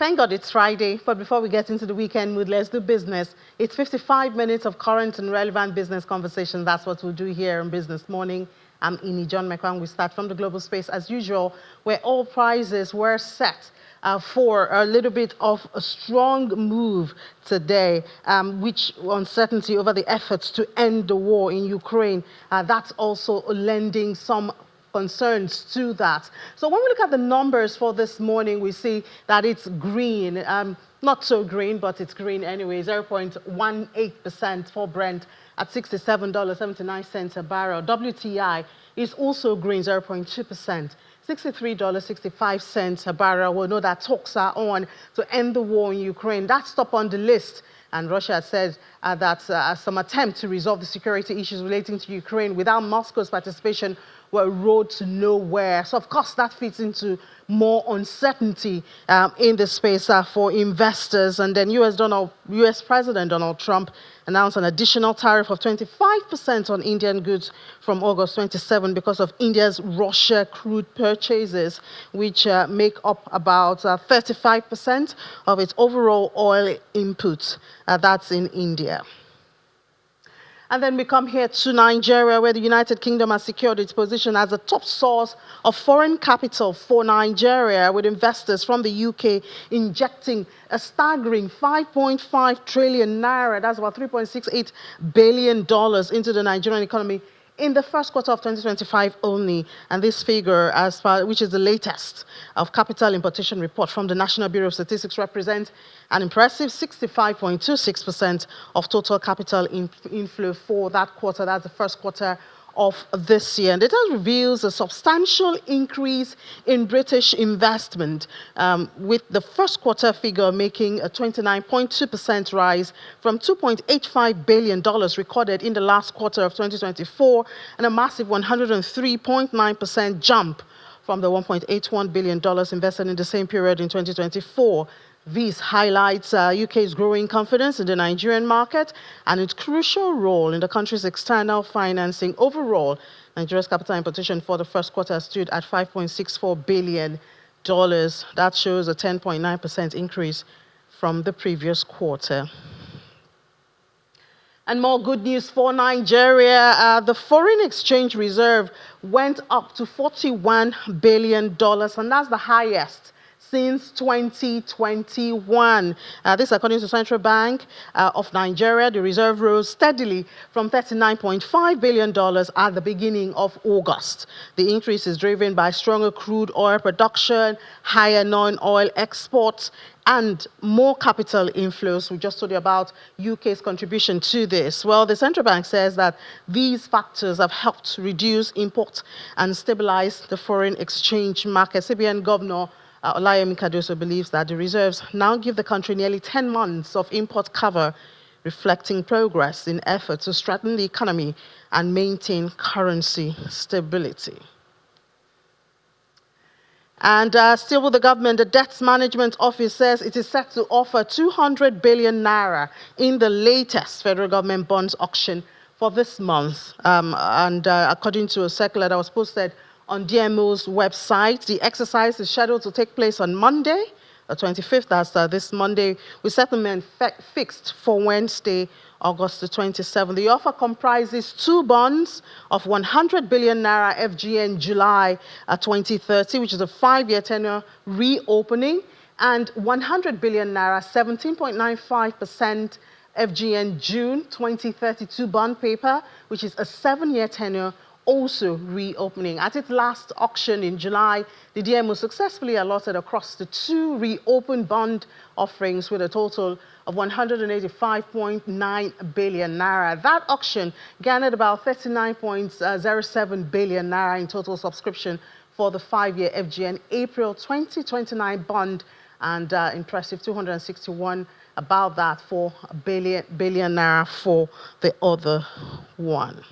Thank God it's Friday, but before we get into the weekend mood, let's do business. It's 55 minutes of current and relevant business conversation. That's what we'll do here on Business Morning. I'm Ini John McQuang. We start from the global space as usual, where all prices were set for a little bit of a strong move today, which uncertainty over the efforts to end the war in Ukraine, that's also lending some concerns to that. So when we look at the numbers for this morning, we see that it's green, not so green, but it's green anyway, 0.18% for Brent at $67.79 a barrel. WTI is also green, 0.2%. $63.65 a barrel. We'll know that talks are on to end the war in Ukraine. That's top on the list. And Russia said that some attempt to resolve the security issues relating to Ukraine without Moscow's participation were a road to nowhere. So, of course, that fits into more uncertainty in the space for investors. And then US President Donald Trump announced an additional tariff of 25% on Indian goods from August 27 because of India's Russia crude purchases, which make up about 35% of its overall oil input. That's in India. And then we come here to Nigeria, where the United Kingdom has secured its position as a top source of foreign capital for Nigeria, with investors from the UK injecting a staggering 5.5 trillion naira, that's about $3.68 billion into the Nigerian economy in the first quarter of 2025 only. And this figure, which is the latest of capital importation report from the National Bureau of Statistics, represents an impressive 65.26% of total capital inflow for that quarter. That's the first quarter of this year. And data reveals a substantial increase in British investment, with the first quarter figure making a 29.2% rise from $2.85 billion recorded in the last quarter of 2024, and a massive 103.9% jump from the $1.81 billion invested in the same period in 2024. This highlights UK's growing confidence in the Nigerian market and its crucial role in the country's external financing. Overall, Nigeria's capital importation for the first quarter stood at $5.64 billion. That shows a 10.9% increase from the previous quarter. And more good news for Nigeria. The foreign exchange reserve went up to $41 billion, and that's the highest since 2021. This, according to Central Bank of Nigeria. The reserve rose steadily from $39.5 billion at the beginning of August. The increase is driven by stronger crude oil production, higher non-oil exports, and more capital inflows. We just told you about UK's contribution to this. Well, the central bank says that these factors have helped reduce imports and stabilize the foreign exchange market. CBN Governor Olayemi Cardoso believes that the reserves now give the country nearly 10 months of import cover, reflecting progress in efforts to strengthen the economy and maintain currency stability. And still with the government, the Debt Management Office says it is set to offer 200 billion naira in the latest federal government bonds auction for this month. According to a circular that was posted on DMO's website, the exercise is scheduled to take place on Monday, the 25th, that's this Monday, with settlement fixed for Wednesday, August the 27th. The offer comprises two bonds of 100 billion naira FGN July 2030, which is a 5-year tenure reopening, and 100 billion naira 17.95% FGN June 2032 bond paper, which is a 7-year tenure also reopening. At its last auction in July, the DMO successfully allotted across the two reopened bond offerings with a total of 185.9 billion naira. That auction garnered about 39.07 billion naira in total subscription for the 5-year FGN April 2029 bond, and impressive 261 about that for a billion naira for the other one.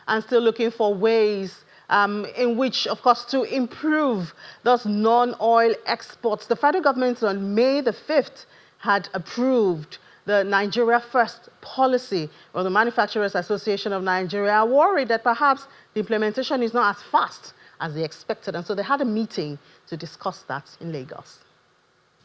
And still looking for ways in which, of course, to improve those non-oil exports. The federal government on May the 5th had approved the Nigeria First policy, or the Manufacturers Association of Nigeria are worried that perhaps the implementation is not as fast as they expected. And so they had a meeting to discuss that in Lagos.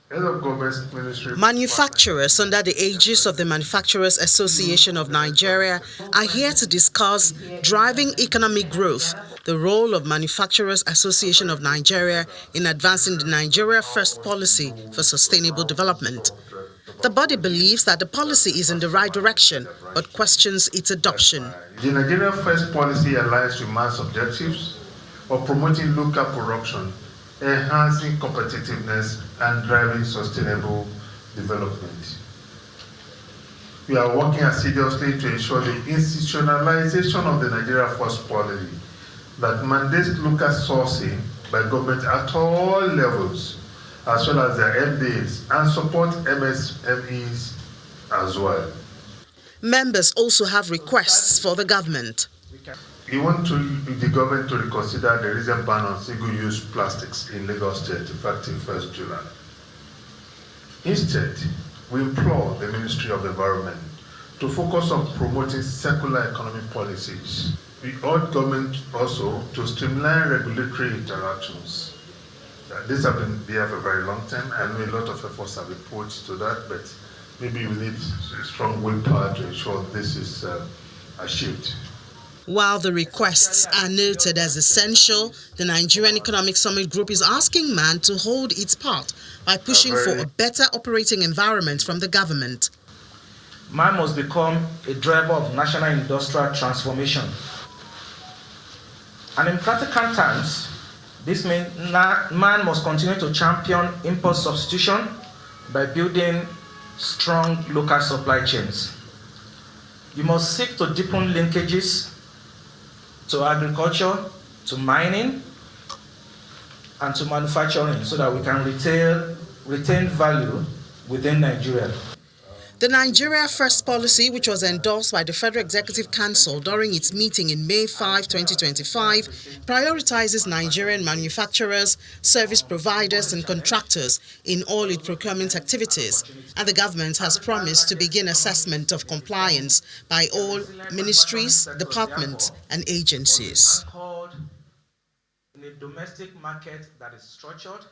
Manufacturers under the aegis of the Manufacturers Association of Nigeria are here to discuss driving economic growth, the role of Manufacturers Association of Nigeria in advancing the Nigeria First policy for sustainable development. The body believes that the policy is in the right direction, but questions its adoption. The Nigeria First policy aligns with mass objectives of promoting local production, enhancing competitiveness, and driving sustainable development. We are working assiduously to ensure the institutionalization of the Nigeria First policy that mandates local sourcing by government at all levels, as well as their MDAs, and support MSMEs as well. Members also have requests for the government. We want the government to reconsider the recent ban on single-use plastics in Lagos State, effective 1st July. Instead, we implore the Ministry of the Environment to focus on promoting circular economic policies. We urge government also to streamline regulatory interactions. These have been there for a very long time. I know a lot of efforts have been put to that, but maybe we need strong willpower to ensure this is achieved. While the requests are noted as essential, the Nigerian Economic Summit Group is asking MAN to hold its part by pushing for a better operating environment from the government. MAN must become a driver of national industrial transformation. And in practical terms, this means MAN must continue to champion import substitution by building strong local supply chains. You must seek to deepen linkages to agriculture, to mining, and to manufacturing so that we can retain value within Nigeria. The Nigeria First policy, which was endorsed by the Federal Executive Council during its meeting in May 5, 2025, prioritizes Nigerian manufacturers, service providers and contractors in all its procurement activities, and the government has promised to begin assessment of compliance by all ministries, departments and agencies. In a domestic market that is structured.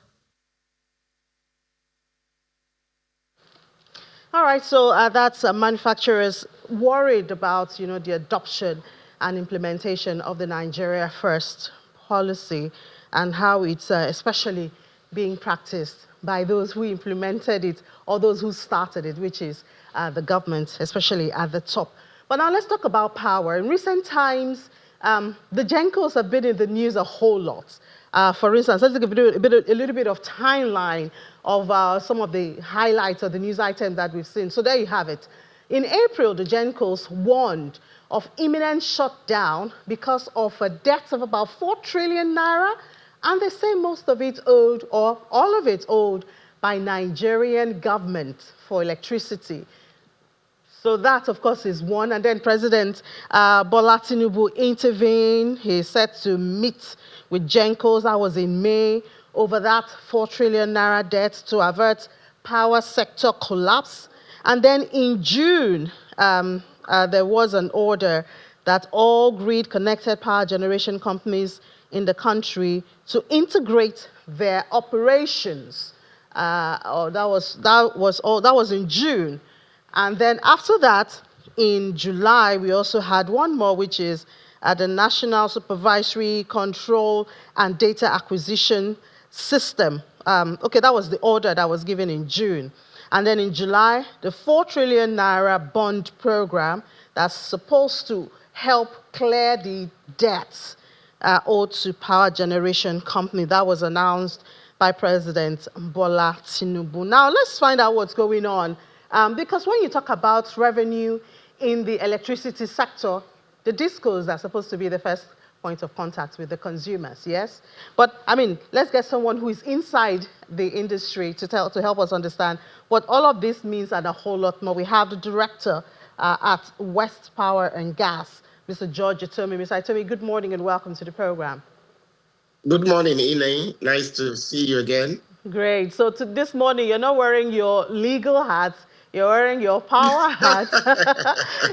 All right, so that's manufacturers worried about, the adoption and implementation of the Nigeria First policy and how it's especially being practiced by those who implemented it or those who started it, which is the government, especially at the top. But now let's talk about power. In recent times, the GENCOs have been in the news a whole lot. For instance, let's give you a little bit of timeline of some of the highlights of the news items that we've seen. So there you have it. In April, the GENCOs warned of imminent shutdown because of a debt of about 4 trillion naira, and they say most of it owed, or all of it owed, by Nigerian government for electricity. So that, of course, is one. And then President Bola Tinubu intervened. He said to meet with GENCOs, that was in May, over that 4 trillion naira debt to avert power sector collapse. And then in June, there was an order that all grid-connected power generation companies in the country to integrate their operations. That was in June. And then after that, in July, we also had one more, which is the National Supervisory Control and Data Acquisition System. Okay, that was the order that was given in June. And then in July, the 4 trillion naira bond program that's supposed to help clear the debts owed to power generation company. That was announced by President Bola Tinubu. Now, let's find out what's going on. Because when you talk about revenue in the electricity sector, the discos are supposed to be the first point of contact with the consumers, yes? But, I mean, let's get someone who is inside the industry to help us understand what all of this means and a whole lot more. We have the director at West Power and Gas, Mr. George Atomi. Mr. Atomi, good morning and welcome to the program. Good morning, Elaine. Nice to see you again. Great. So this morning, you're not wearing your legal hat. You're wearing your power hat.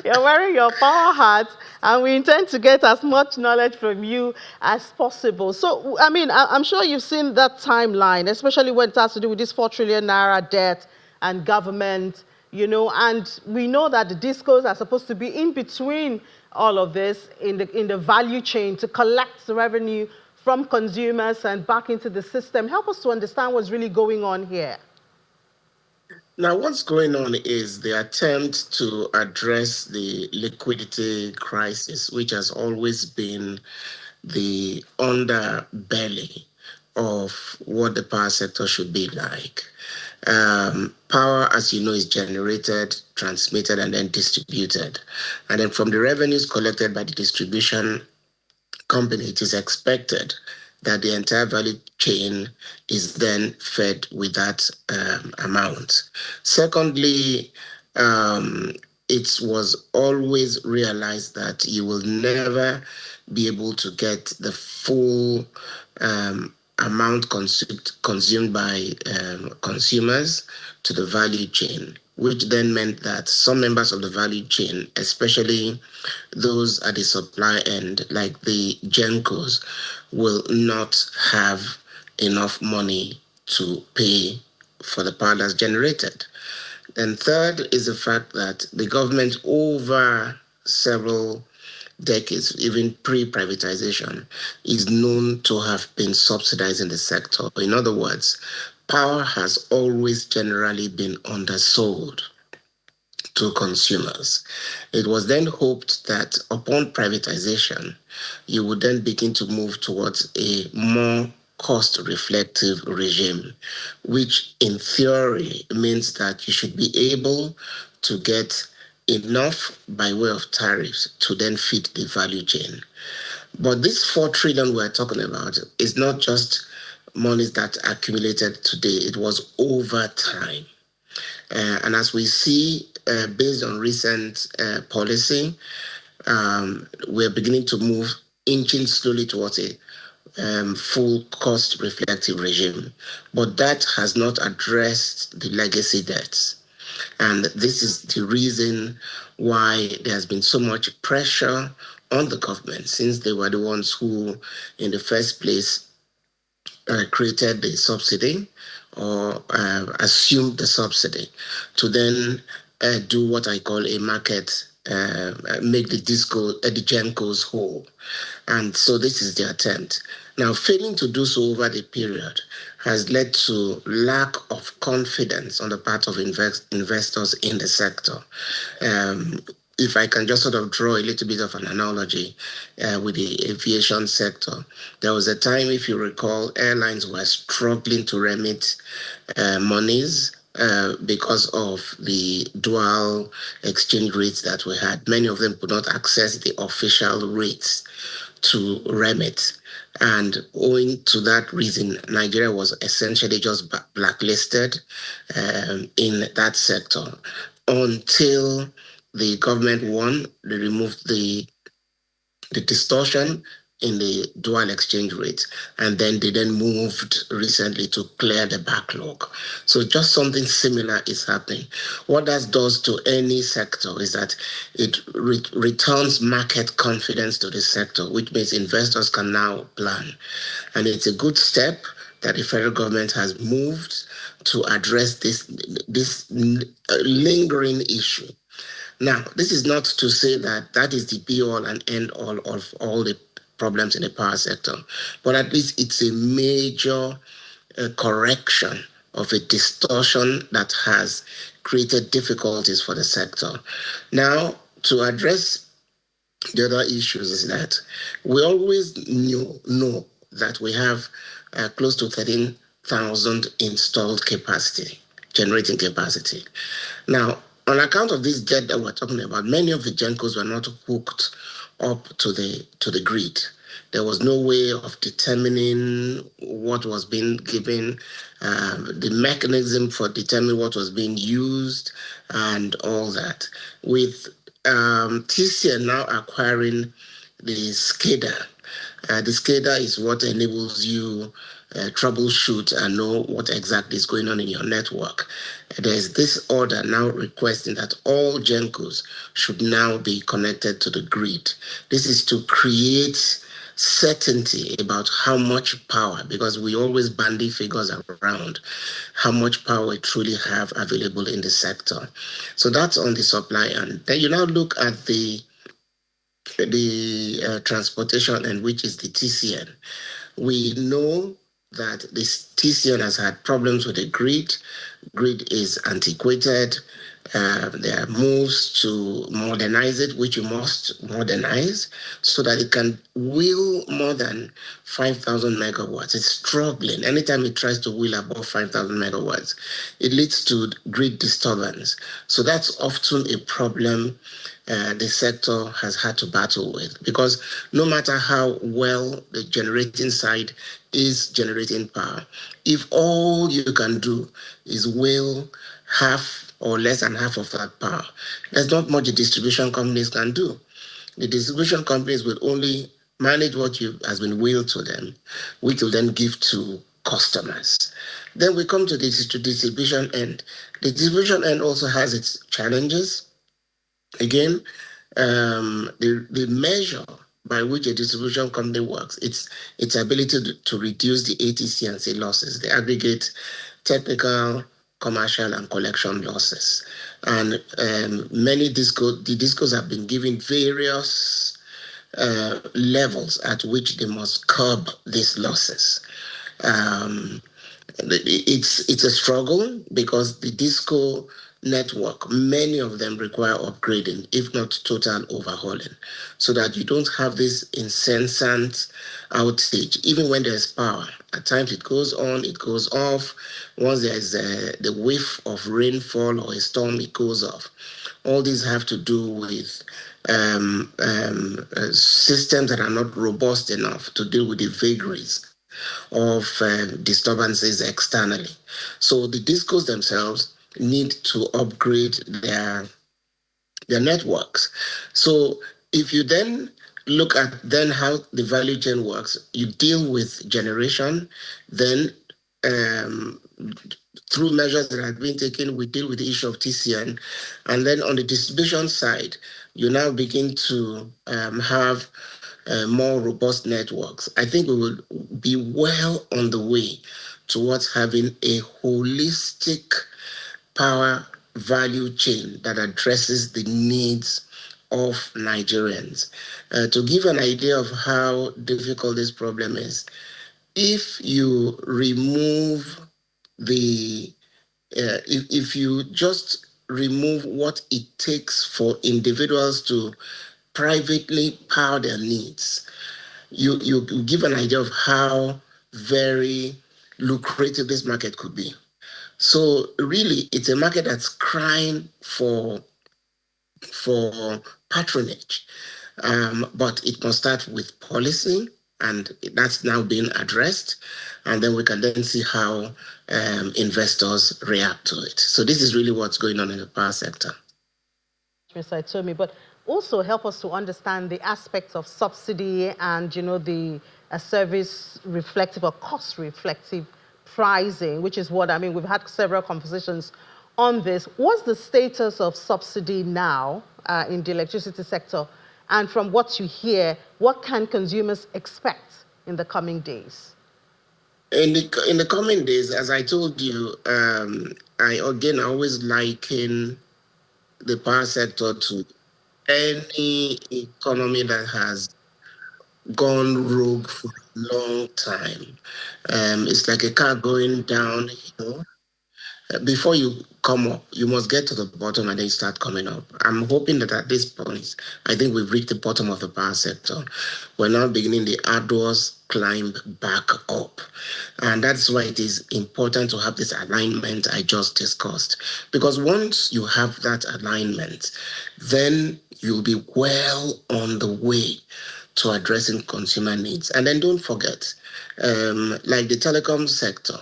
You're wearing your power hat, and we intend to get as much knowledge from you as possible. So, I mean, I'm sure you've seen that timeline, especially when it has to do with this 4 trillion naira debt and government, you know, and we know that the discos are supposed to be in between all of this in the value chain to collect the revenue from consumers and back into the system. Help us to understand what's really going on here. Now, what's going on is the attempt to address the liquidity crisis, which has always been the underbelly of what the power sector should be like. Power, as you know, is generated, transmitted, and then distributed. And then from the revenues collected by the distribution company, it is expected that the entire value chain is then fed with that amount. Secondly, it was always realized that you will never be able to get the full amount consumed by consumers to the value chain, which then meant that some members of the value chain, especially those at the supply end, like the Gencos, will not have enough money to pay for the power that's generated. And third is the fact that the government, over several decades, even pre-privatization, is known to have been subsidizing the sector. In other words, power has always generally been undersold to consumers. It was then hoped that upon privatization, you would then begin to move towards a more cost-reflective regime, which in theory means that you should be able to get enough by way of tariffs to then feed the value chain. But this 4 trillion we're talking about is not just monies that accumulated today, it was over time. And as we see, based on recent policy, we're beginning to move, inching slowly towards a full cost reflective regime. But that has not addressed the legacy debts. And this is the reason why there has been so much pressure on the government, since they were the ones who, in the first place, created the subsidy or assumed the subsidy to then do what I call a market, make the Gencos whole. And so this is the attempt. Now, failing to do so over the period has led to lack of confidence on the part of investors in the sector. If I can just sort of draw a little bit of an analogy with the aviation sector, there was a time, if you recall, airlines were struggling to remit monies because of the dual exchange rates that we had. Many of them could not access the official rates to remit. And owing to that reason, Nigeria was essentially just blacklisted in that sector until the government won. They removed the distortion in the dual exchange rate, and then they then moved recently to clear the backlog. So just something similar is happening. What that does to any sector is that it returns market confidence to the sector, which means investors can now plan. And it's a good step that the federal government has moved to address this lingering issue. Now, this is not to say that that is the be-all and end-all of all the problems in the power sector, but at least it's a major correction of a distortion that has created difficulties for the sector. Now, to address the other issues is that we always know that we have close to 13,000 installed capacity, generating capacity. Now, on account of this debt that we're talking about, many of the Gencos were not hooked up to the grid. There was no way of determining what was being given, the mechanism for determining what was being used, and all that. With TCN now acquiring the SCADA, The SCADA is what enables you troubleshoot and know what exactly is going on in your network. There's this order now requesting that all GENCOs should now be connected to the grid. This is to create certainty about how much power, because we always bandy figures around how much power we truly have available in the sector. So that's on the supply end. Then you now look at the transportation end, which is the TCN. We know that this TCN has had problems with the grid. Grid is antiquated. There are moves to modernize it, which you must modernize so that it can wheel more than 5,000 megawatts. It's struggling. Anytime it tries to wheel above 5,000 megawatts, it leads to grid disturbance. So that's often a problem the sector has had to battle with, because no matter how well the generating side is generating power, if all you can do is wheel half or less than half of that power, there's not much the distribution companies can do. The distribution companies will only manage what has been willed to them, which will then give to customers. Then we come to the distribution end. The distribution end also has its challenges. Again, the measure by which a distribution company works, its ability to reduce the ATC and C losses, the aggregate technical, commercial, and collection losses. And the discos have been given various levels at which they must curb these losses. It's a struggle because the disco network, many of them require upgrading, if not total overhauling, so that you don't have this incessant outage. Even when there's power, at times it goes on, it goes off. Once there's the whiff of rainfall or a storm, it goes off. All these have to do with systems that are not robust enough to deal with the vagaries of disturbances externally. So the discos themselves need to upgrade their networks. So if you then look at then how the value chain works, you deal with generation, then through measures that have been taken, we deal with the issue of TCN. And then on the distribution side, you now begin to have more robust networks. I think we will be well on the way towards having a holistic power value chain that addresses the needs of Nigerians. To give an idea of how difficult this problem is, if you remove if you just remove what it takes for individuals to privately power their needs, you give an idea of how very lucrative this market could be. So really, it's a market that's crying for patronage, but it must start with policy, and that's now being addressed, and then we can then see how investors react to it. So this is really what's going on in the power sector. Mr. Itomi, but also help us to understand the aspects of subsidy and, the service reflective or cost reflective pricing, which is what, we've had several conversations on this. What's the status of subsidy now in the electricity sector? And from what you hear, what can consumers expect in the coming days? In the coming days, as I told you, I always liken the power sector to any economy that has gone rogue for a long time. It's like a car going downhill. Before you come up, you must get to the bottom and then start coming up. I'm hoping that at this point, I think we've reached the bottom of the power sector. We're now beginning the arduous climb back up. And that's why it is important to have this alignment I just discussed. Because once you have that alignment, then you'll be well on the way to addressing consumer needs. And then don't forget, like the telecom sector,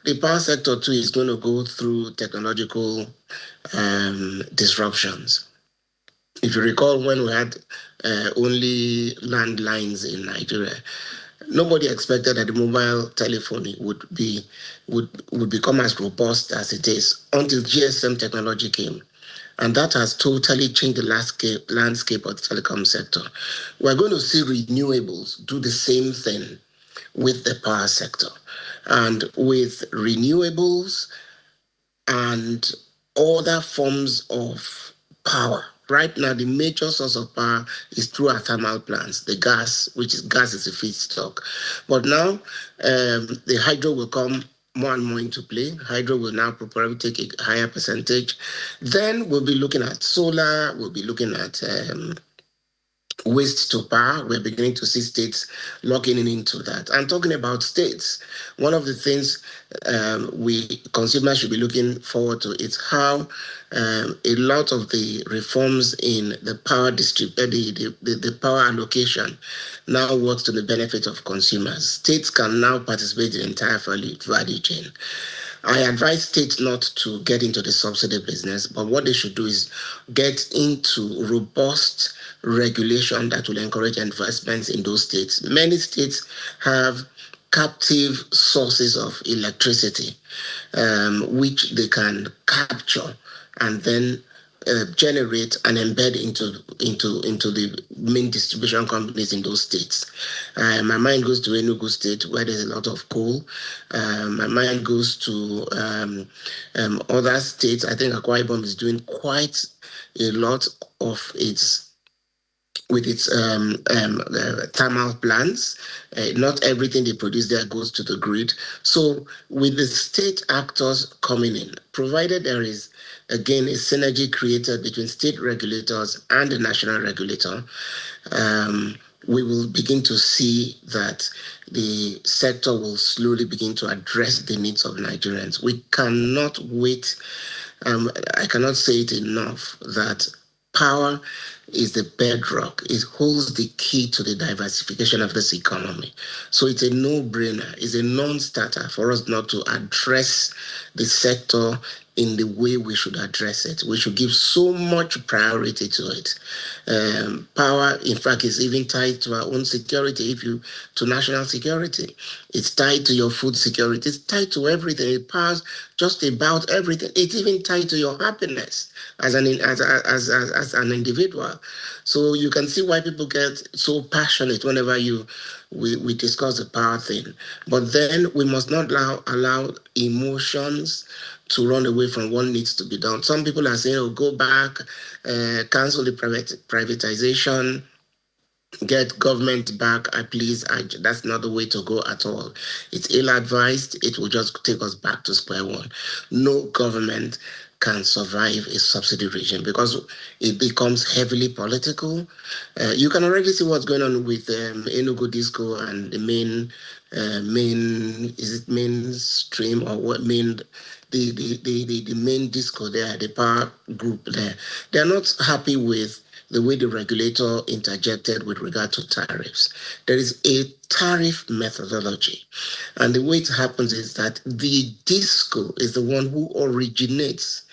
the power sector too is going to go through technological disruptions. If you recall, when we had only landlines in Nigeria, nobody expected that the mobile telephony would become as robust as it is until GSM technology came. And that has totally changed the landscape of the telecom sector. We're going to see renewables do the same thing with the power sector. And with renewables and other forms of power. Right now, the major source of power is through our thermal plants, the gas, which is gas is a feedstock. But now, the hydro will come more and more into play. Hydro will now probably take a higher percentage. Then we'll be looking at solar, we'll be looking at waste to power. We're beginning to see states locking into that. And talking about states, one of the things we consumers should be looking forward to is how a lot of the reforms in the power the power allocation now works to the benefit of consumers. States can now participate in the entire value chain. I advise states not to get into the subsidy business, but what they should do is get into robust regulation that will encourage investments in those states. Many states have captive sources of electricity, which they can capture and then generate and embed into the main distribution companies in those states. My mind goes to Enugu State, where there's a lot of coal. My mind goes to other states. I think Akwa Ibom is doing quite a lot of its thermal plants. Not everything they produce there goes to the grid. So with the state actors coming in, provided there is, again, a synergy created between state regulators and the national regulator, we will begin to see that the sector will slowly begin to address the needs of Nigerians. We cannot wait. I cannot say it enough that power is the bedrock. It holds the key to the diversification of this economy. So it's a no-brainer. It's a non-starter for us not to address the sector in the way we should address it. We should give so much priority to it. Power, in fact, is even tied to our own security, to national security. It's tied to your food security. It's tied to everything. It powers just about everything. It's even tied to your happiness as an individual. So you can see why people get so passionate whenever we discuss the power thing. But then we must not allow emotions to run away from what needs to be done. Some people are saying, oh, go back, cancel the privatization, get government back. Please, that's not the way to go at all. It's ill-advised. It will just take us back to square one. No government can survive a subsidy regime because it becomes heavily political. You can already see what's going on with Enugu Disco and the mainstream or what the main disco there, the power group there. They're not happy with the way the regulator interjected with regard to tariffs. There is a tariff methodology. And the way it happens is that the disco is the one who originates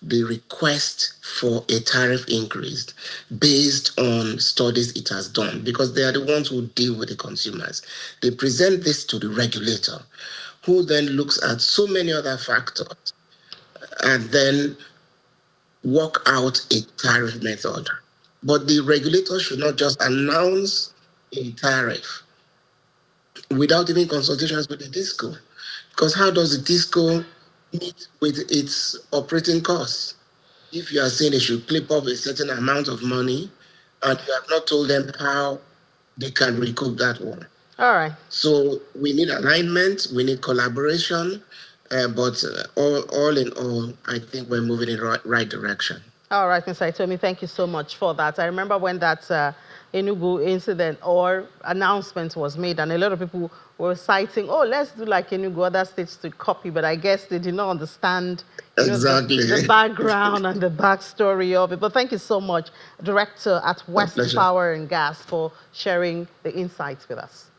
the request for a tariff increase based on studies it has done, because they are the ones who deal with the consumers. They present this to the regulator, who then looks at so many other factors and then work out a tariff method. But the regulator should not just announce a tariff without even consultations with the disco. Because how does the disco meet with its operating costs? If you are saying they should clip off a certain amount of money and you have not told them how they can recoup that one. All right. So we need alignment, we need collaboration, but all in all, I think we're moving in the right direction. All right, Mr. Itomi, thank you so much for that. I remember when that Enugu incident or announcement was made, and a lot of people were citing, oh, let's do like Enugu, other states to copy, but I guess they did not understand exactly the background and the backstory of it. But thank you so much, Director at West Power and Gas, for sharing the insights with us.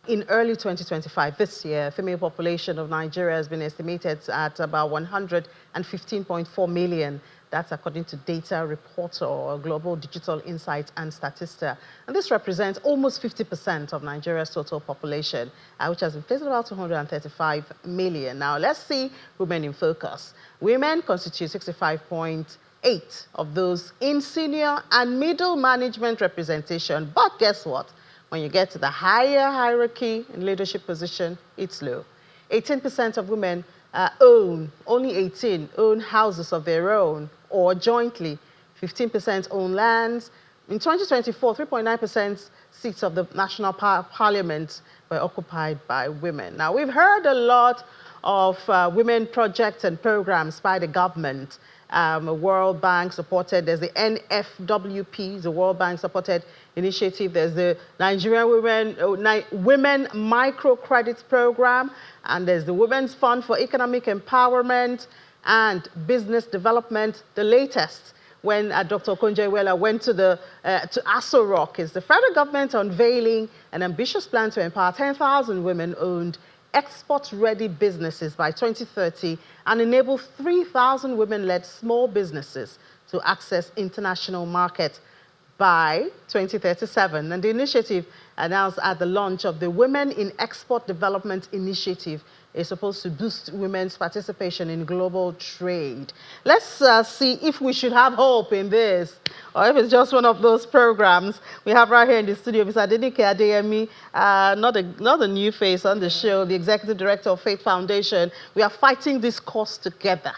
In early 2025, this year, female population of Nigeria has been estimated at about 115.4 million. That's according to Data Reporter or Global Digital Insights and Statista. And this represents almost 50% of Nigeria's total population, which has been placed at about 235 million. Now, let's see women in focus. Women constitute 65.8% of those in senior and middle management representation. But guess what? When you get to the higher hierarchy in leadership position, it's low. 18% of women only 18 own houses of their own or jointly. 15% own lands. In 2024, 3.9% seats of the national parliament were occupied by women. Now, we've heard a lot of women projects and programs by the government. World Bank supported, there's the NFWP, the World Bank supported initiative. There's the Nigerian Women Microcredit Program, and there's the Women's Fund for Economic Empowerment and Business Development. The latest, when Dr. Okonjo-Iweala went to Aso Rock, is the federal government unveiling an ambitious plan to empower 10,000 women-owned export-ready businesses by 2030 and enable 3,000 women-led small businesses to access international markets by 2037. And the initiative, announced at the launch of the Women in Export Development Initiative, is supposed to boost women's participation in global trade. Let's see if we should have hope in this, or if it's just one of those programs. We have right here in the studio Mr. Adenike Adeyemi, not a new face on the show, the Executive Director of Faith Foundation. We are fighting this cause together.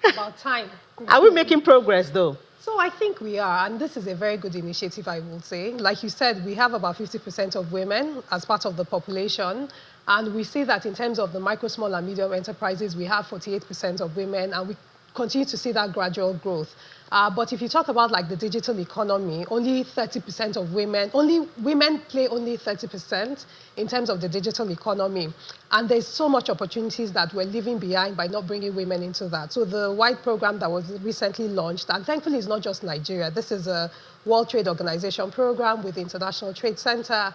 About time. Are we making progress, though? So I think we are, and this is a very good initiative, I will say. Like you said, we have about 50% of women as part of the population, and we see that in terms of the micro, small, and medium enterprises, we have 48% of women, and we continue to see that gradual growth. But if you talk about like the digital economy, only 30% of women play only 30% in terms of the digital economy. And there's so much opportunities that we're leaving behind by not bringing women into that. So the WIDE program that was recently launched, and thankfully it's not just Nigeria, this is a World Trade Organization program with the International Trade Center,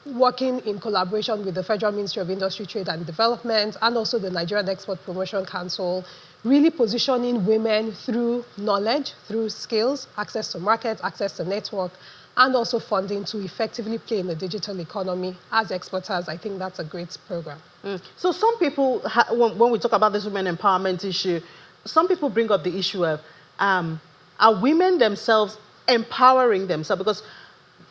working in collaboration with the Federal Ministry of Industry, Trade and Development, and also the Nigerian Export Promotion Council, really positioning women through knowledge, through skills, access to markets, access to network, and also funding to effectively play in the digital economy as exporters. I think that's a great program. So some people, when we talk about this women empowerment issue, some people bring up the issue of, are women themselves empowering themselves? Because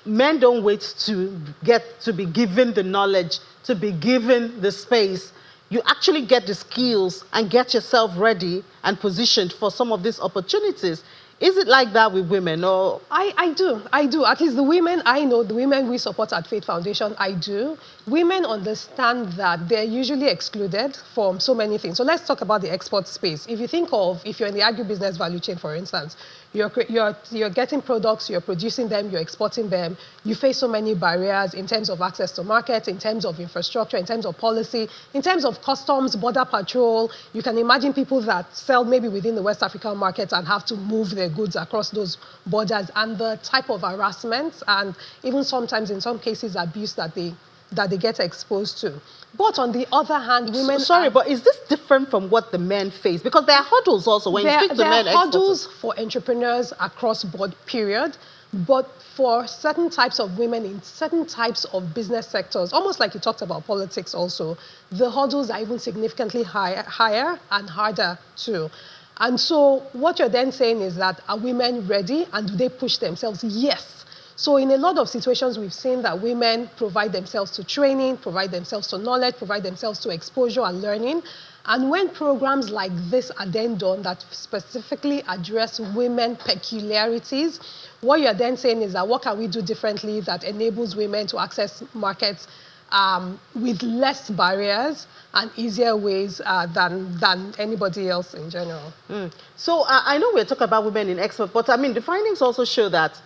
men don't wait to be given the knowledge, to be given the space. You actually get the skills and get yourself ready and positioned for some of these opportunities. Is it like that with women? Or I do. At least the women I know, the women we support at Faith Foundation, I do. Women understand that they're usually excluded from so many things. So let's talk about the export space. If you think of, if you're in the agribusiness value chain, for instance, you're getting products, you're producing them, you're exporting them, you face so many barriers in terms of access to markets, in terms of infrastructure, in terms of policy, in terms of customs, border patrol. You can imagine people that sell maybe within the West African markets and have to move their goods across those borders, and the type of harassment and even sometimes in some cases abuse that they get exposed to. But on the other hand, women... Sorry, but is this different from what the men face? Because there are hurdles also when you speak to men. There are hurdles for entrepreneurs across board, period. But for certain types of women in certain types of business sectors, almost like you talked about politics also, the hurdles are even significantly higher and harder too. And so what you're then saying is that, are women ready and do they push themselves? Yes. So in a lot of situations, we've seen that women provide themselves to training, provide themselves to knowledge, provide themselves to exposure and learning. And when programs like this are then done that specifically address women peculiarities, what you're then saying is that what can we do differently that enables women to access markets with less barriers and easier ways than anybody else in general. So I know we're talking about women in export, but I mean, the findings also show that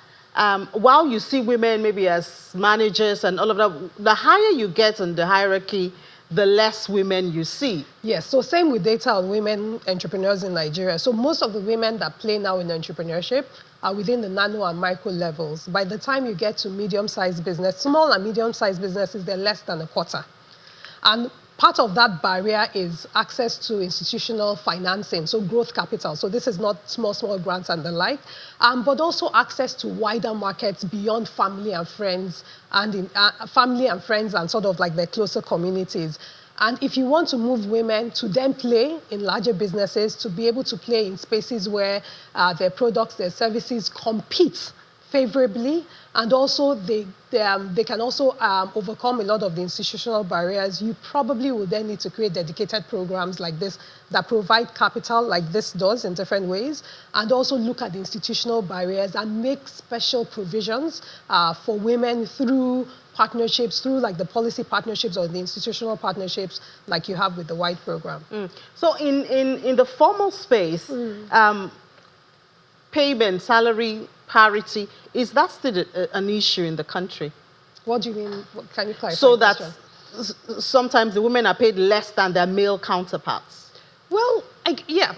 while you see women maybe as managers and all of that, the higher you get in the hierarchy, the less women you see. Yes, so same with data on women entrepreneurs in Nigeria. So most of the women that play now in entrepreneurship are within the nano and micro levels. By the time you get to medium-sized business, small and medium-sized businesses, they're less than a quarter. And part of that barrier is access to institutional financing, so growth capital. So this is not small grants and the like, but also access to wider markets beyond family and friends and sort of like their closer communities. And if you want to move women to then play in larger businesses, to be able to play in spaces where their products, their services compete favorably, and also they can also overcome a lot of the institutional barriers, you probably will then need to create dedicated programs like this that provide capital like this does in different ways, and also look at the institutional barriers and make special provisions for women through partnerships, through like the policy partnerships or the institutional partnerships like you have with the WIDE program. So in the formal space, payment, salary parity, is that still an issue in the country? What do you mean? Can you clarify? So that sometimes the women are paid less than their male counterparts. Well,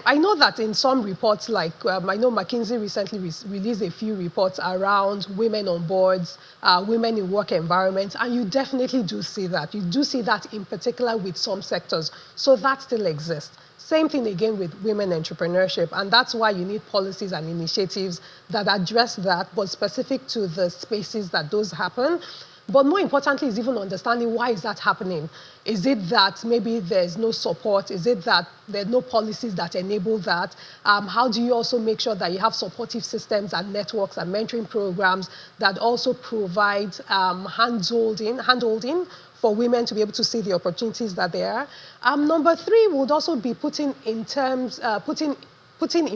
I know that in some reports, like I know McKinsey recently released a few reports around women on boards, women in work environments, and you definitely do see that. You do see that in particular with some sectors. So that still exists. Same thing again with women entrepreneurship, and that's why you need policies and initiatives that address that, but specific to the spaces that those happen. But more importantly is even understanding why is that happening. Is it that maybe there's no support? Is it that there are no policies that enable that? How do you also make sure that you have supportive systems and networks and mentoring programs that also provide hand-holding for women to be able to see the opportunities that there are? Number three would also be putting in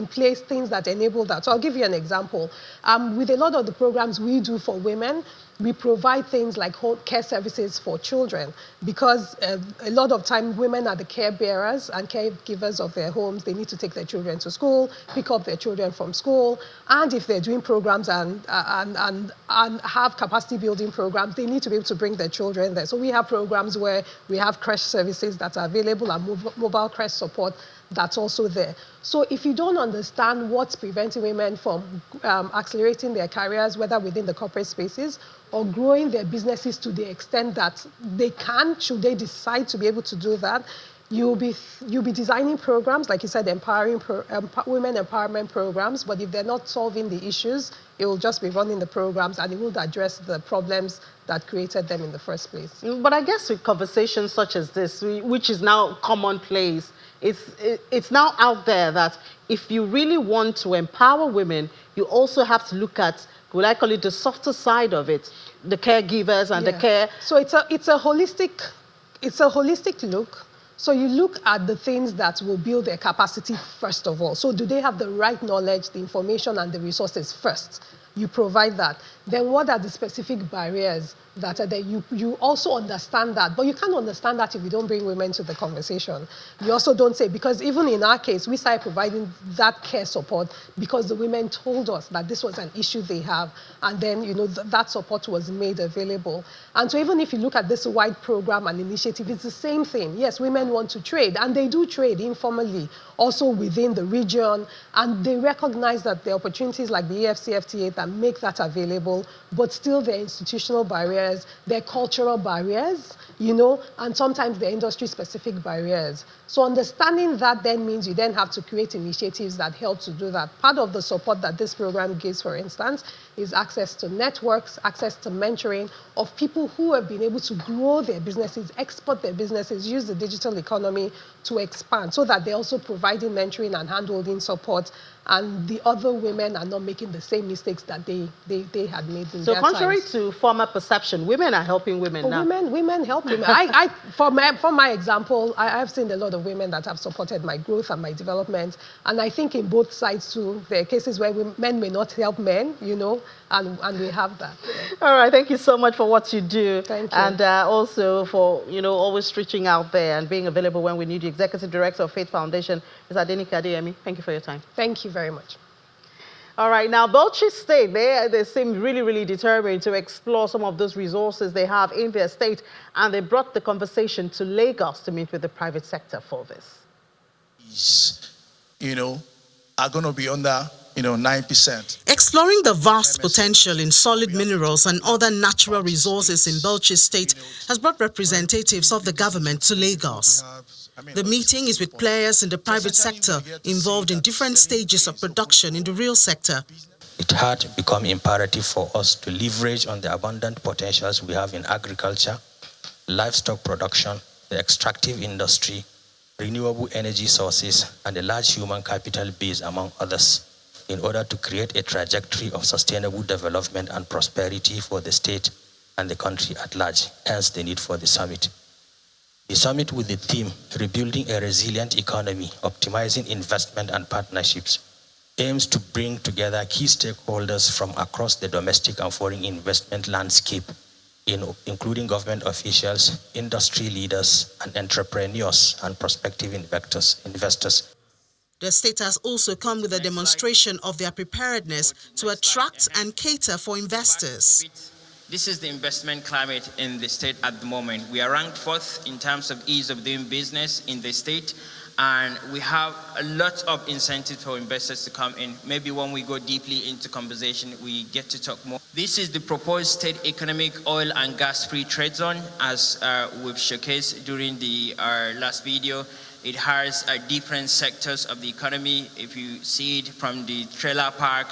place things that enable that. So I'll give you an example. With a lot of the programs we do for women, we provide things like home care services for children, because a lot of time women are the care bearers and caregivers of their homes. They need to take their children to school, pick up their children from school, and if they're doing programs and have capacity building programs, they need to be able to bring their children there. So we have programs where we have creche services that are available and mobile creche support that's also there. So if you don't understand what's preventing women from accelerating their careers, whether within the corporate spaces or growing their businesses to the extent that they can, should they decide to be able to do that, you'll be designing programs, like you said, empowering women empowerment programs, but if they're not solving the issues, it will just be running the programs and it won't address the problems that created them in the first place. But I guess with conversations such as this, which is now commonplace, it's now out there that if you really want to empower women, you also have to look at, what I call it, the softer side of it, the caregivers and the care. So it's a holistic look. So you look at the things that will build their capacity first of all. So do they have the right knowledge, the information, and the resources first? You provide that. Then what are the specific barriers that are there? You also understand that, but you can't understand that if you don't bring women to the conversation. You also don't say, because even in our case, we started providing that care support because the women told us that this was an issue they have, and then that support was made available. And so even if you look at this WIDE program and initiative, it's the same thing. Yes, women want to trade, and they do trade informally, also within the region, and they recognize that the opportunities like the EFCFTA that make that available, but still there are institutional barriers, there are cultural barriers, and sometimes there are industry-specific barriers. So understanding that then means you then have to create initiatives that help to do that. Part of the support that this program gives, for instance, is access to networks, access to mentoring of people who have been able to grow their businesses, export their businesses, use the digital economy to expand, so that they're also providing mentoring and hand-holding support, and the other women are not making the same mistakes that they had made in their So contrary times. to former perception, women are helping women now. Women help women. For my example, I've seen a lot of women that have supported my growth and my development, and I think in both sides too, there are cases where men may not help men, and we have that. All right, thank you so much for what you do. Thank you. And also for, always reaching out there and being available when we need you. Executive Director of Faith Foundation, Ms. Adenike Adeyemi. Thank you for your time. Thank you very much. All right, now Bauchi State, they seem really, really determined to explore some of those resources they have in their state, and they brought the conversation to Lagos to meet with the private sector for this. are going to be under 9%. Exploring the vast potential in solid minerals and other natural resources in Bauchi State has brought representatives of the government to Lagos. The meeting is with players in the private sector involved in different stages of production in the real sector. It had become imperative for us to leverage on the abundant potentials we have in agriculture, livestock production, the extractive industry, renewable energy sources, and a large human capital base, among others, in order to create a trajectory of sustainable development and prosperity for the state and the country at large, hence the need for the summit. The summit, with the theme, Rebuilding a Resilient Economy, Optimizing Investment and Partnerships, aims to bring together key stakeholders from across the domestic and foreign investment landscape, including government officials, industry leaders, and entrepreneurs and prospective investors. The state has also come with a demonstration of their preparedness to attract and cater for investors. This is the investment climate in the state at the moment. We are ranked 4th in terms of ease of doing business in the state, and we have a lot of incentives for investors to come in. Maybe when we go deeply into conversation, we get to talk more. This is the proposed state economic oil and gas free trade zone, as we've showcased during the last video. It has different sectors of the economy. If you see it from the trailer park,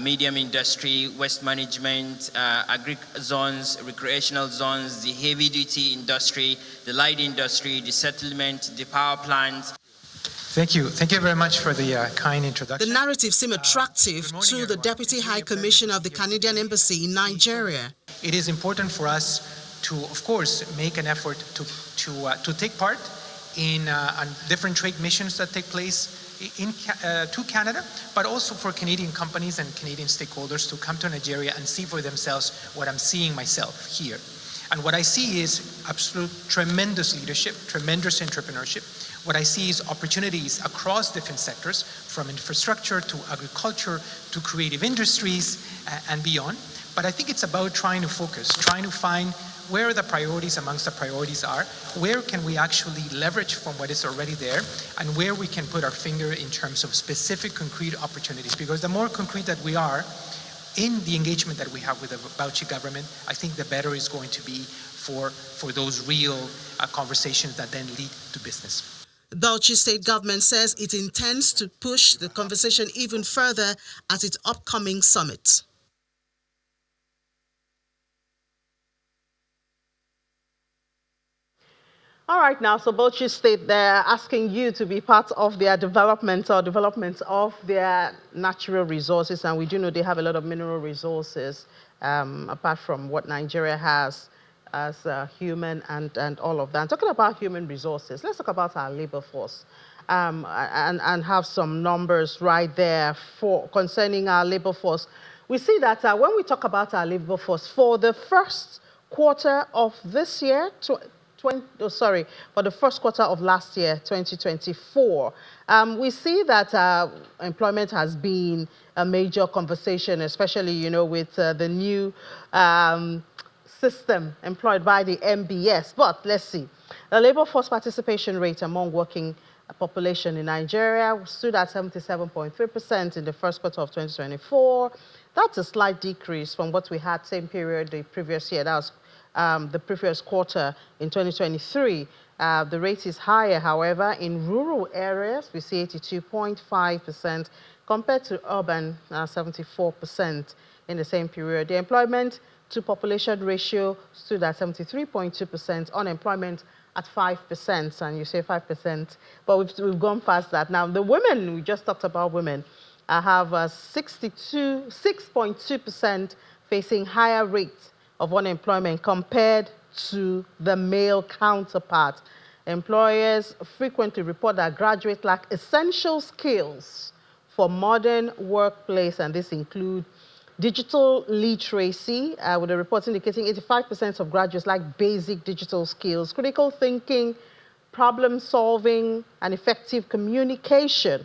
medium industry, waste management, agri zones, recreational zones, the heavy duty industry, the light industry, the settlement, the power plants. Thank you. Thank you very much for the kind introduction. The narrative seemed attractive to the Deputy High Commissioner of the Canadian Embassy in Nigeria. It is important for us to, of course, make an effort to take part in different trade missions that take place to Canada, but also for Canadian companies and Canadian stakeholders to come to Nigeria and see for themselves what I'm seeing myself here. And what I see is absolute tremendous leadership, tremendous entrepreneurship. What I see is opportunities across different sectors, from infrastructure to agriculture to creative industries and beyond. But I think it's about trying to focus, trying to find where the priorities amongst the priorities are, where can we actually leverage from what is already there, and where we can put our finger in terms of specific concrete opportunities. Because the more concrete that we are in the engagement that we have with the Bauchi government, I think the better it's going to be for those real conversations that then lead to business. The Bauchi state government says it intends to push the conversation even further at its upcoming summit. All right, now, so Bauchi State, they're asking you to be part of their development or development of their natural resources, and we do know they have a lot of mineral resources, apart from what Nigeria has as human and all of that. And talking about human resources, let's talk about our labor force and have some numbers right there concerning our labor force. We see that when we talk about our labor force, for the first quarter of this year, for the first quarter of last year, 2024, we see that employment has been a major conversation, especially, with the new system employed by the MBS. But let's see. The labor force participation rate among working population in Nigeria stood at 77.3% in the first quarter of 2024. That's a slight decrease from what we had same period the previous year. That was the previous quarter in 2023. The rate is higher, however. In rural areas, we see 82.5% compared to urban 74% in the same period. The employment to population ratio stood at 73.2%, unemployment at 5%, and you say 5%, but we've gone past that. Now, the women, we just talked about women, have 6.2% facing higher rates of unemployment compared to the male counterpart. Employers frequently report that graduates lack essential skills for modern workplace, and this includes digital literacy, with a report indicating 85% of graduates lack basic digital skills, critical thinking, problem solving, and effective communication.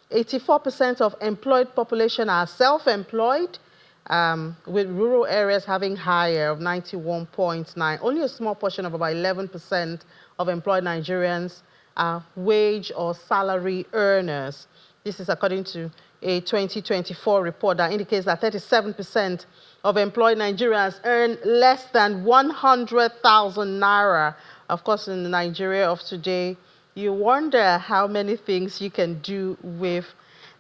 84% of employed population are self-employed, with rural areas having higher of 91.9. Only a small portion of about 11% of employed Nigerians are wage or salary earners. This is according to a 2024 report that indicates that 37% of employed Nigerians earn less than 100,000 naira. Of course, in Nigeria of today, you wonder how many things you can do with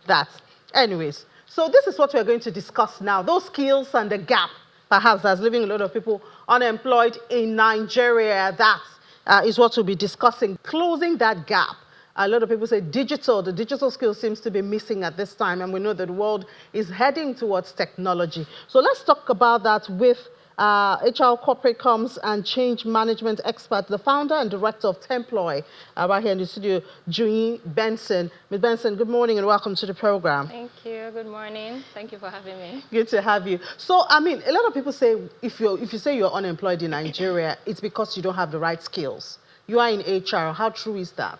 that. Anyways, so this is what we're going to discuss now. Those skills and the gap, perhaps, that's leaving a lot of people unemployed in Nigeria. That is what we'll be discussing, closing that gap. A lot of people say the digital skill seems to be missing at this time, and we know that the world is heading towards technology. So let's talk about that with HR corporate comms and change management expert, the founder and director of Temploy, right here in the studio, Juyi Benson. Ms. Benson, good morning and welcome to the program. Thank you. Good morning. Thank you for having me. Good to have you. So, I mean, a lot of people say if you say you're unemployed in Nigeria, it's because you don't have the right skills. You are in HR. How true is that?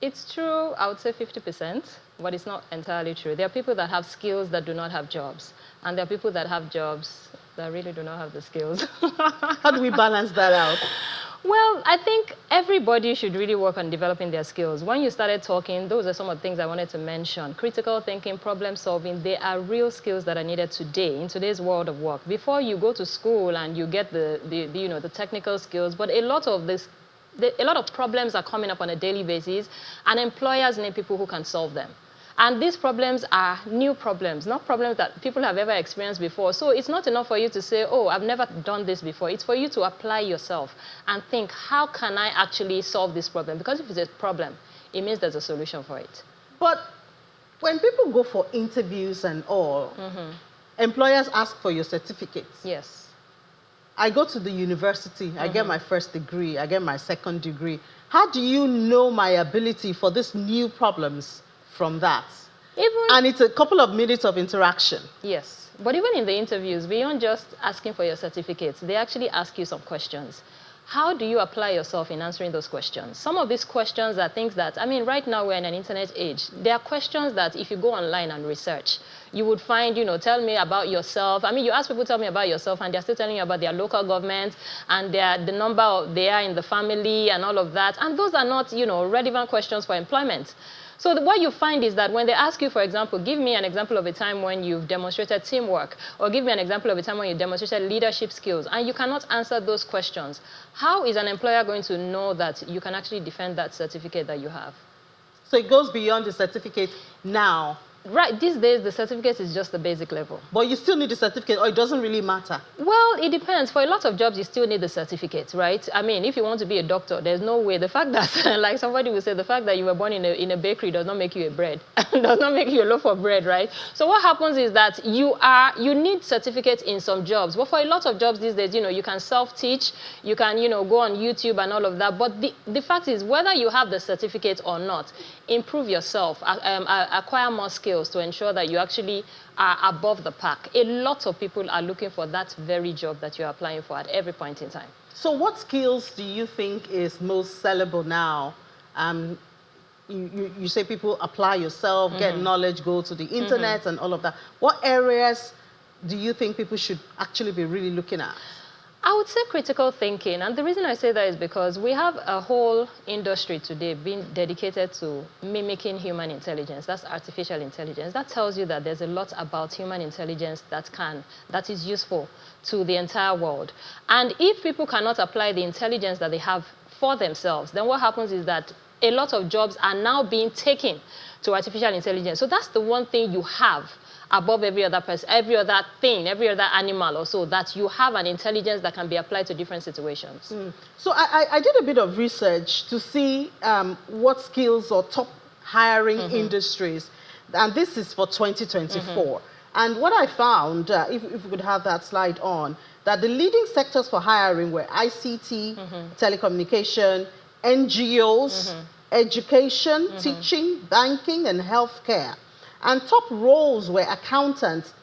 It's true, I would say 50%, but it's not entirely true. There are people that have skills that do not have jobs, and there are people that have jobs that really do not have the skills. How do we balance that out? Well, I think everybody should really work on developing their skills. When you started talking, those are some of the things I wanted to mention. Critical thinking, problem solving, they are real skills that are needed today, in today's world of work. Before you go to school and you get the technical skills, but a lot of problems are coming up on a daily basis, and employers need people who can solve them. And these problems are new problems, not problems that people have ever experienced before. So it's not enough for you to say, oh, I've never done this before. It's for you to apply yourself and think, how can I actually solve this problem? Because if it's a problem, it means there's a solution for it. But when people go for interviews and all, employers ask for your certificates. Yes. I go to the university, I get my first degree, I get my second degree. How do you know my ability for these new problems from that? And it's a couple of minutes of interaction. Yes, but even in the interviews, beyond just asking for your certificates, they actually ask you some questions. How do you apply yourself in answering those questions? Some of these questions are things that, I mean, right now we're in an internet age. There are questions that if you go online and research, you would find, tell me about yourself. I mean, you ask people, tell me about yourself, and they're still telling you about their local government and the number they are in the family and all of that. And those are not, relevant questions for employment. So what you find is that when they ask you, for example, give me an example of a time when you've demonstrated teamwork, or give me an example of a time when you demonstrated leadership skills, and you cannot answer those questions, how is an employer going to know that you can actually defend that certificate that you have? So it goes beyond the certificate now. Right, these days the certificate is just the basic level. But you still need the certificate, or it doesn't really matter? Well, it depends. For a lot of jobs, you still need the certificate, right? I mean, if you want to be a doctor, there's no way. The fact that, like somebody will say, the fact that you were born in a bakery does not make you a bread, does not make you a loaf of bread, right? So what happens is that you need certificates in some jobs. But for a lot of jobs these days, you can self-teach, you can, go on YouTube and all of that. But the fact is, whether you have the certificate or not, improve yourself, acquire more skills to ensure that you actually are above the pack. A lot of people are looking for that very job that you're applying for at every point in time. So what skills do you think is most sellable now? You say people apply yourself, get knowledge, go to the internet and all of that. What areas do you think people should actually be really looking at? I would say critical thinking, and the reason I say that is because we have a whole industry today being dedicated to mimicking human intelligence. That's artificial intelligence. That tells you that there's a lot about human intelligence that is useful to the entire world. And if people cannot apply the intelligence that they have for themselves, then what happens is that a lot of jobs are now being taken to artificial intelligence. So that's the one thing you have above every other person, every other thing, every other animal or so, that you have an intelligence that can be applied to different situations. So I did a bit of research to see what skills or top hiring industries, and this is for 2024. And what I found, if we could have that slide on, that the leading sectors for hiring were ICT, telecommunication, NGOs, education, teaching, banking, and healthcare. And top roles were accountants,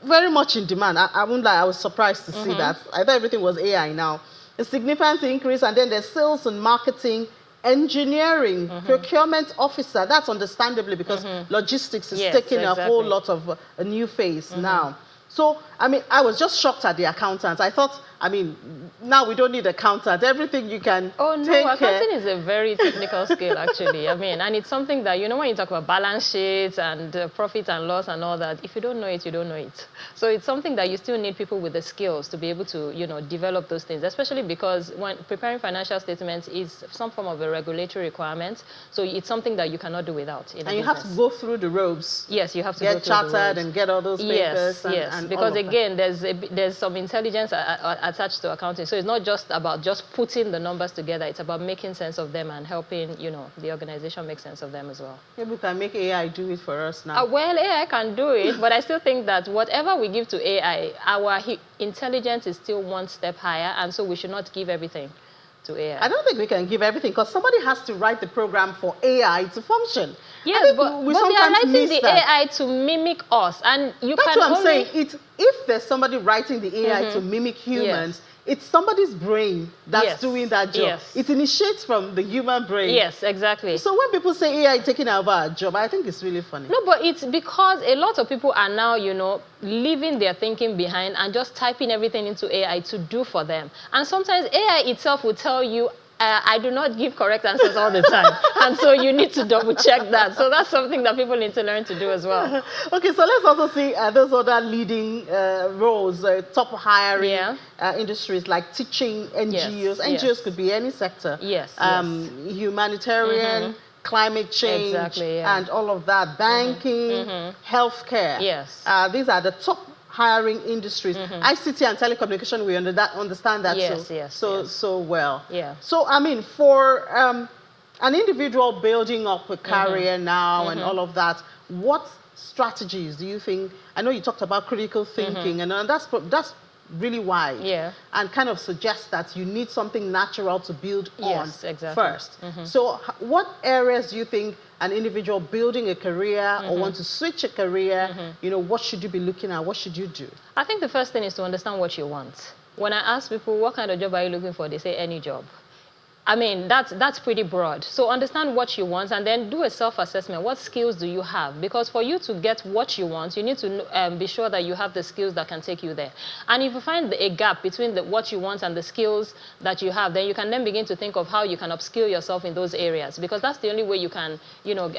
very much in demand. I won't lie, I was surprised to see that. I thought everything was AI now. A significant increase, and then there's sales and marketing, engineering, procurement officer. That's understandably because logistics is taking a whole lot of a new phase now. So, I mean, I was just shocked at the accountants. I thought I mean, now we don't need accountant. Everything you can take accounting is a very technical skill, actually. I mean, and it's something that, you know, when you talk about balance sheets and profit and loss and all that, if you don't know it, you don't know it. So it's something that you still need people with the skills to be able to, you know, develop those things, especially because when preparing financial statements is some form of a regulatory requirement. So it's something that you cannot do without. And you have to go through the ropes. Yes, you have to get go through the ropes. Get chartered and get all those papers. Yes, and because again, there's some intelligence attached to accounting. So it's not just about just putting the numbers together. It's about making sense of them and helping, you know, the organization make sense of them as well. Maybe we can make AI do it for us now. Well, AI can do it, but I still think that whatever we give to AI, our intelligence is still one step higher, and so we should not give everything to AI. I don't think we can give everything because somebody has to write the program for AI to function. Yes, but they are writing the AI to mimic us, and That's what I'm saying. If there's somebody writing the AI to mimic humans, it's somebody's brain that's doing that job. Yes. It initiates from the human brain. Yes, exactly. So when people say AI taking over our job, I think it's really funny. No, but it's because a lot of people are now, you know, leaving their thinking behind and just typing everything into AI to do for them. And sometimes AI itself will tell you, I do not give correct answers all the time. And so you need to double check that. So that's something that people need to learn to do as well. Okay, so let's also see those other leading roles, top hiring industries like teaching, NGOs. NGOs could be any sector. Humanitarian, climate change, and all of that. Banking, healthcare. These are the top hiring industries. ICT and telecommunication, we understand that so well. So, I mean, for an individual building up a career now and all of that, what strategies do you think? I know you talked about critical thinking, and that's really wide, and kind of suggests that you need something natural to build on first. So what areas do you think an individual building a career or want to switch a career, you know, what should you be looking at? What should you do? I think the first thing is to understand what you want. When I ask people, what kind of job are you looking for? They say any job. I mean, that's pretty broad. So understand what you want and then do a self-assessment. What skills do you have? Because for you to get what you want, you need to be sure that you have the skills that can take you there. And if you find a gap between what you want and the skills that you have, then you can then begin to think of how you can upskill yourself in those areas. Because that's the only way you can, you know,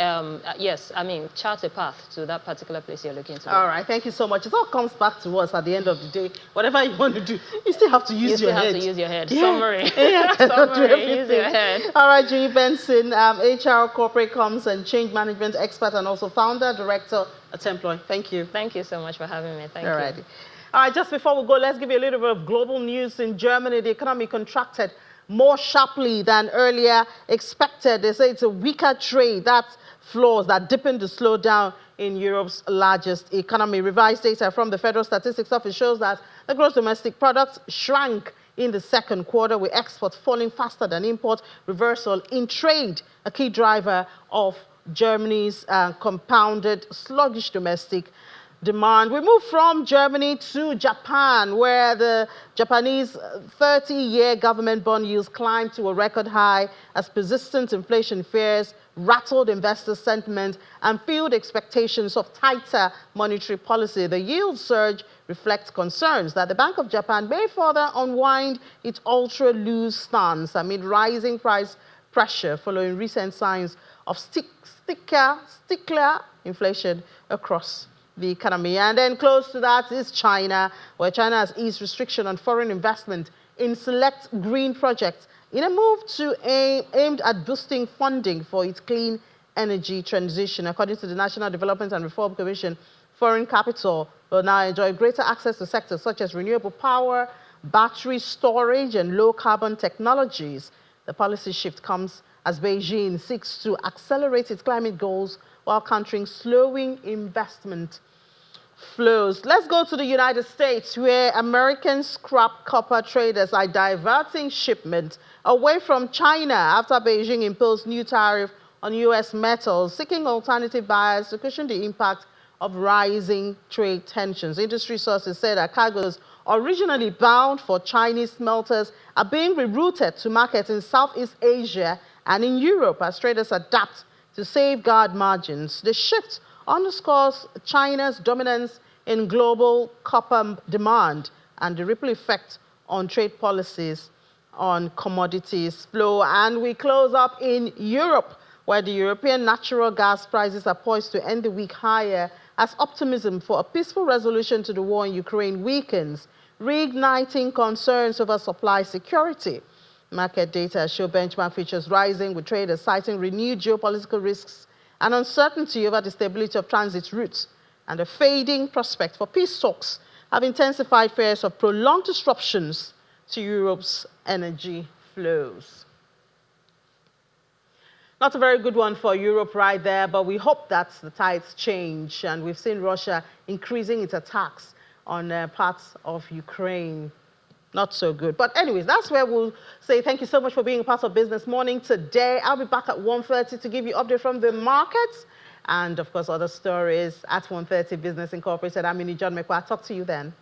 chart a path to that particular place you're looking to. All right, thank you so much. It all comes back to us at the end of the day. Whatever you want to do, you still have to use your head. You still have to use your head. Summary. Use your head. All right, Julie Benson, HR, corporate comms and change management expert and also founder, director at Employ. Thank you. Thank you so much for having me. Thank you. All right, just before we go, let's give you a little bit of global news. In Germany, the economy contracted more sharply than earlier expected. They say it's a weaker trade that deepened the slowdown in Europe's largest economy. Revised data from the Federal Statistics Office shows that the gross domestic product shrank in the second quarter, with exports falling faster than imports. Reversal in trade, a key driver of Germany's compounded sluggish domestic demand. We move from Germany to Japan, where the Japanese 30-year government bond yields climbed to a record high as persistent inflation fears rattled investor sentiment and fueled expectations of tighter monetary policy. The yield surge reflects concerns that the Bank of Japan may further unwind its ultra-loose stance amid rising price pressure following recent signs of stickler inflation across the economy. And then close to that is China, where China has eased restriction on foreign investment in select green projects in a move aimed at boosting funding for its clean energy transition. According to the National Development and Reform Commission, foreign capital will now enjoy greater access to sectors such as renewable power, battery storage, and low-carbon technologies. The policy shift comes as Beijing seeks to accelerate its climate goals while countering slowing investment flows. Let's go to the United States, where American scrap copper traders are diverting shipment away from China after Beijing imposed new tariff on U.S. metals, seeking alternative buyers to cushion the impact of rising trade tensions. Industry sources say that cargoes originally bound for Chinese smelters are being rerouted to markets in Southeast Asia and in Europe as traders adapt to safeguard margins. The shift underscores China's dominance in global copper demand and the ripple effect on trade policies on commodities flow. And we close up in Europe, where the European natural gas prices are poised to end the week higher as optimism for a peaceful resolution to the war in Ukraine weakens, reigniting concerns over supply security. Market data show benchmark futures rising, with traders citing renewed geopolitical risks and uncertainty over the stability of transit routes, and a fading prospect for peace talks have intensified fears of prolonged disruptions to Europe's energy flows. Not a very good one for Europe right there, but we hope that the tides change. And we've seen Russia increasing its attacks on parts of Ukraine. Not so good. But anyways, that's where we'll say thank you so much for being a part of Business Morning today. I'll be back at 1:30 to give you update from the markets and, of course, other stories at 1:30 Business Incorporated. I'm John McQuarrie. Talk to you then.